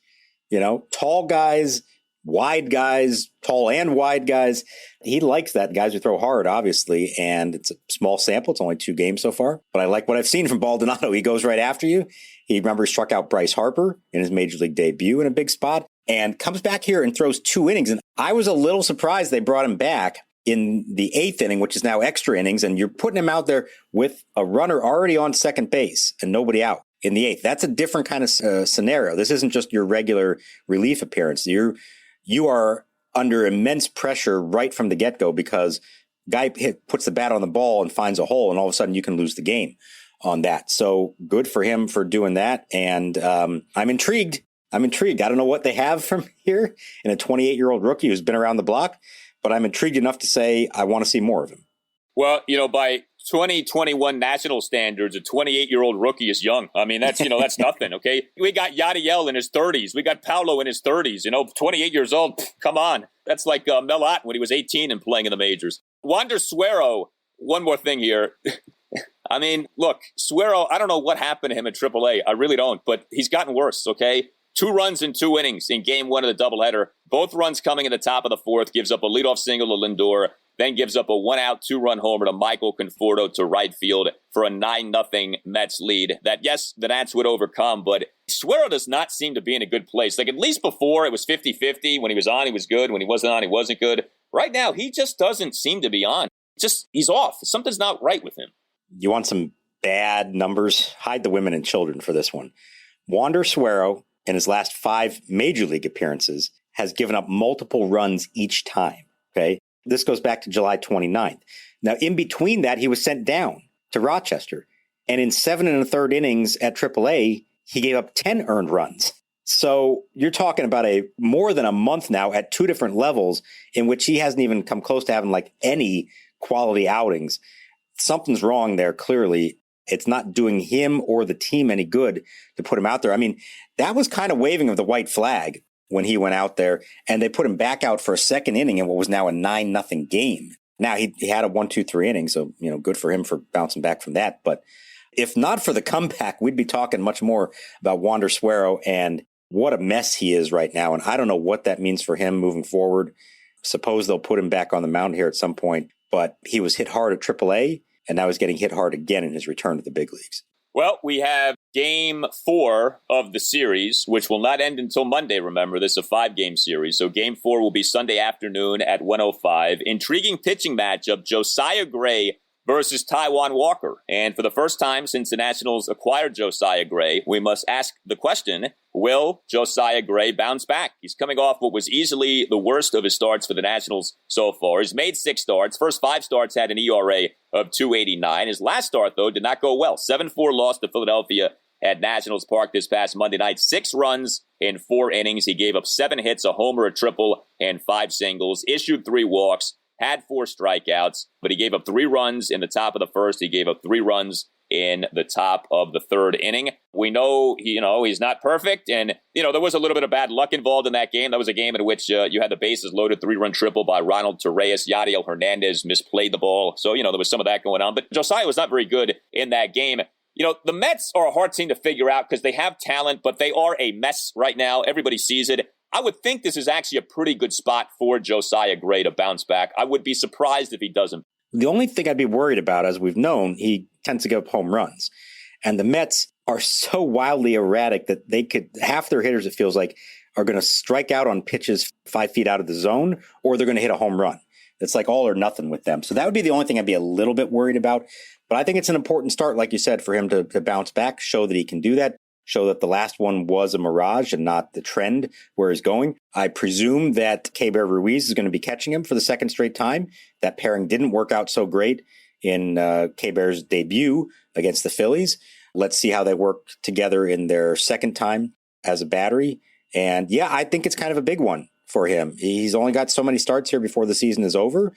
S2: tall guys, wide guys, tall and wide guys. He likes that, guys who throw hard, obviously, and it's a small sample. It's only 2 games so far. But I like what I've seen from Baldonado. He goes right after you. He struck out Bryce Harper in his major league debut in a big spot and comes back here and throws 2 innings. And I was a little surprised they brought him back in the 8th inning, which is now extra innings, and you're putting him out there with a runner already on second base and nobody out in the 8th. That's a different kind of scenario. This isn't just your regular relief appearance. You are under immense pressure right from the get-go because guy puts the bat on the ball and finds a hole, and all of a sudden you can lose the game on that. So good for him for doing that. And I'm intrigued. I don't know what they have from here in a 28-year-old rookie who's been around the block, but I'm intrigued enough to say I want to see more of him.
S1: Well, by 2021 national standards, a 28-year-old rookie is young. I mean, that's nothing, okay? We got Yadiel in his 30s. We got Paolo in his 30s. 28 years old, come on. That's like Mel Ott when he was 18 and playing in the majors. Wander Suero, one more thing here. I mean, look, Suero, I don't know what happened to him at AAA. I really don't, but he's gotten worse, okay? 2 runs in 2 innings in game 1 of the doubleheader. Both runs coming in the top of the 4th, gives up a leadoff single to Lindor, then gives up a 1-out 2-run homer to Michael Conforto to right field for a 9-0 Mets lead that, yes, the Nats would overcome, but Suero does not seem to be in a good place. Like, at least before, it was 50-50. When he was on, he was good. When he wasn't on, he wasn't good. Right now, he just doesn't seem to be on. He's off. Something's not right with him.
S2: You want some bad numbers? Hide the women and children for this one. Wander Suero, in his last 5 major league appearances, has given up multiple runs each time, okay? This goes back to July 29th. Now, in between that, he was sent down to Rochester. And in 7 1/3 innings at AAA, he gave up 10 earned runs. So you're talking about more than a month now at 2 different levels in which he hasn't even come close to having like any quality outings. Something's wrong there, clearly. It's not doing him or the team any good to put him out there. I mean, that was kind of waving of the white flag when he went out there, and they put him back out for a second inning in what was now a 9-0 game. Now, he had a 1-2-3 inning, so, good for him for bouncing back from that. But if not for the comeback, we'd be talking much more about Wander Suero and what a mess he is right now. And I don't know what that means for him moving forward. Suppose they'll put him back on the mound here at some point, but he was hit hard at AAA, and now he's getting hit hard again in his return to the big leagues.
S1: Well, we have game 4 of the series, which will not end until Monday, remember. This is a 5-game series, so game 4 will be Sunday afternoon at 1:05. Intriguing pitching matchup, Josiah Gray versus Taijuan Walker. And for the first time since the Nationals acquired Josiah Gray, we must ask the question, will Josiah Gray bounce back? He's coming off what was easily the worst of his starts for the Nationals so far. He's made 6 starts. First 5 starts had an ERA of 2.89. His last start, though, did not go well. 7-4 loss to Philadelphia at Nationals Park this past Monday night. 6 runs in 4 innings. He gave up 7 hits, a homer, a triple, and 5 singles. Issued 3 walks. Had 4 strikeouts, but he gave up 3 runs in the top of the 1st. He gave up 3 runs in the top of the 3rd inning. We know, he's not perfect, and, there was a little bit of bad luck involved in that game. That was a game in which you had the bases loaded, 3-run triple by Ronald Torreyes. Yadiel Hernandez misplayed the ball, so, there was some of that going on. But Josiah was not very good in that game. The Mets are a hard team to figure out because they have talent, but they are a mess right now. Everybody sees it. I would think this is actually a pretty good spot for Josiah Gray to bounce back. I would be surprised if he doesn't.
S2: The only thing I'd be worried about, as we've known, he tends to give up home runs. And the Mets are so wildly erratic that half their hitters, it feels like, are going to strike out on pitches 5 feet out of the zone, or they're going to hit a home run. It's like all or nothing with them. So that would be the only thing I'd be a little bit worried about. But I think it's an important start, like you said, for him to bounce back, show that he can do that, show that the last one was a mirage and not the trend where he's going. I presume that Keibert Ruiz is going to be catching him for the second straight time. That pairing didn't work out so great in Keibert's debut against the Phillies. Let's see how they work together in their second time as a battery. And yeah, I think it's kind of a big one for him. He's only got so many starts here before the season is over.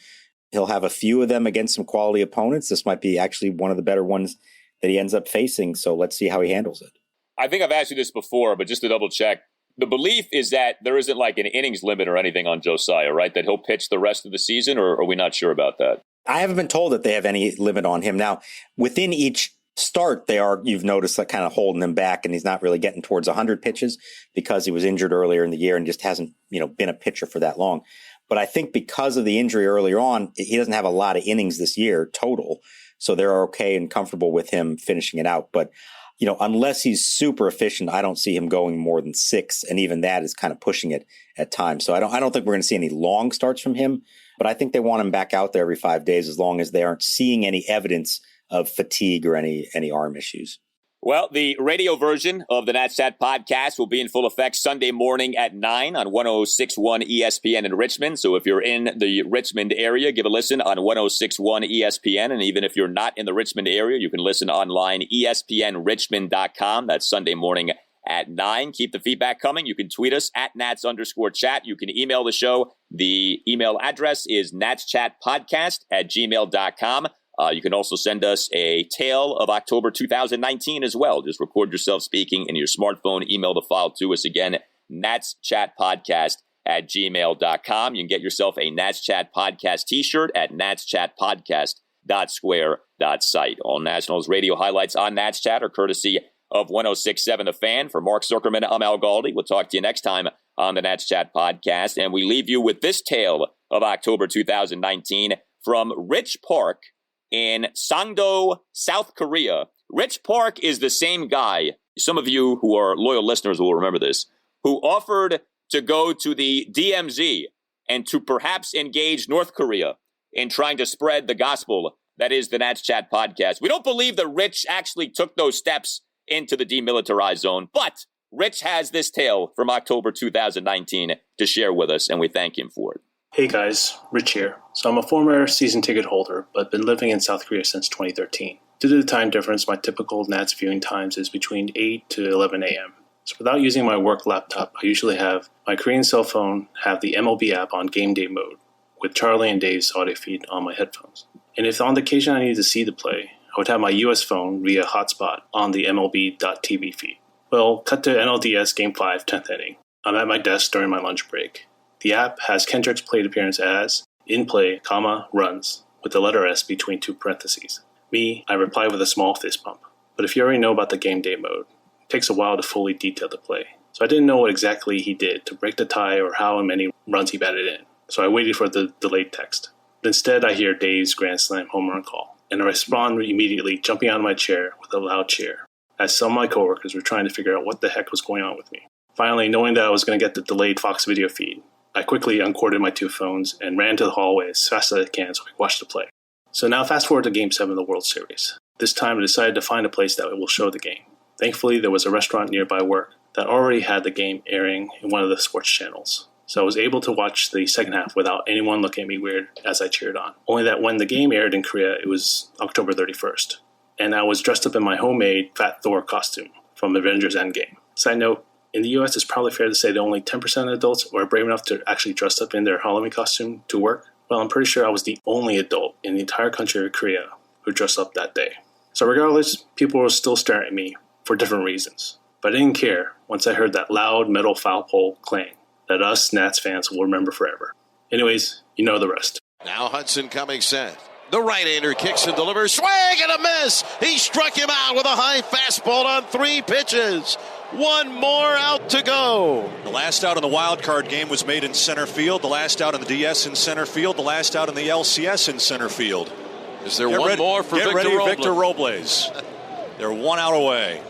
S2: He'll have a few of them against some quality opponents. This might be actually one of the better ones that he ends up facing. So let's see how he handles it.
S1: I think I've asked you this before, but just to double check, the belief is that there isn't like an innings limit or anything on Josiah, right? That he'll pitch the rest of the season, or are we not sure about that?
S2: I haven't been told that they have any limit on him. Now, within each start, you've noticed that kind of holding him back, and he's not really getting towards 100 pitches because he was injured earlier in the year and just hasn't, been a pitcher for that long. But I think because of the injury earlier on, he doesn't have a lot of innings this year total. So they're okay and comfortable with him finishing it out. But, unless he's super efficient, I don't see him going more than 6. And even that is kind of pushing it at times. So I don't think we're going to see any long starts from him. But I think they want him back out there every 5 days as long as they aren't seeing any evidence of fatigue or any arm issues.
S1: Well, the radio version of the Nats Chat podcast will be in full effect Sunday morning at 9 on 106.1 ESPN in Richmond. So if you're in the Richmond area, give a listen on 106.1 ESPN. And even if you're not in the Richmond area, you can listen online, espnrichmond.com. That's Sunday morning at 9. Keep the feedback coming. You can tweet us at Nats_chat. You can email the show. The email address is natschatpodcast@gmail.com. You can also send us a tale of October 2019 as well. Just record yourself speaking in your smartphone. Email the file to us again, natschatpodcast@gmail.com. You can get yourself a Nats Chat Podcast t-shirt at natschatpodcast.square.site. All Nationals radio highlights on Nats Chat are courtesy of 106.7 The Fan. For Mark Zuckerman, I'm Al Galdi. We'll talk to you next time on the Nats Chat Podcast. And we leave you with this tale of October 2019 from Rich Park in Sangdo, South Korea. Rich Park is the same guy, some of you who are loyal listeners will remember this, who offered to go to the DMZ and to perhaps engage North Korea in trying to spread the gospel that is the Nats Chat Podcast. We don't believe that Rich actually took those steps into the demilitarized zone, but Rich has this tale from October 2019 to share with us, and we thank him for it.
S11: Hey guys, Rich here. So I'm a former season ticket holder, but been living in South Korea since 2013. Due to the time difference, my typical Nats viewing times is between 8 to 11 a.m. So without using my work laptop, I usually have my Korean cell phone have the MLB app on game day mode, with Charlie and Dave's audio feed on my headphones. And if on the occasion I needed to see the play, I would have my US phone via hotspot on the MLB.TV feed. Well, cut to NLDS Game 5, 10th inning. I'm at my desk during my lunch break. The app has Kendrick's plate appearance as in play, runs, with the letter S between 2 parentheses. Me, I reply with a small fist pump. But if you already know about the game day mode, it takes a while to fully detail the play. So I didn't know what exactly he did to break the tie or how many runs he batted in. So I waited for the delayed text. But instead, I hear Dave's grand slam home run call. And I respond immediately, jumping out of my chair with a loud cheer, as some of my coworkers were trying to figure out what the heck was going on with me. Finally, knowing that I was going to get the delayed Fox video feed, I quickly uncorded my 2 phones and ran to the hallway as fast as I can so I could watch the play. So now fast forward to Game 7 of the World Series. This time I decided to find a place that will show the game. Thankfully, there was a restaurant nearby work that already had the game airing in one of the sports channels. So I was able to watch the second half without anyone looking at me weird as I cheered on. Only that when the game aired in Korea, it was October 31st. And I was dressed up in my homemade Fat Thor costume from Avengers Endgame. Side note, in the US, it's probably fair to say that only 10% of adults are brave enough to actually dress up in their Halloween costume to work. Well, I'm pretty sure I was the only adult in the entire country of Korea who dressed up that day. So regardless, people were still staring at me for different reasons. But I didn't care once I heard that loud metal foul pole clang that us Nats fans will remember forever. Anyways, you know the rest.
S4: Now Hudson coming set. The right-hander kicks and delivers. Swing and a miss. He struck him out with a high fastball on 3 pitches. One more out to go.
S8: The last out in the wild card game was made in center field. The last out in the DS in center field. The last out in the LCS in center field.
S6: Is there one more for Victor Robles?
S8: Victor Robles. They're 1 out away.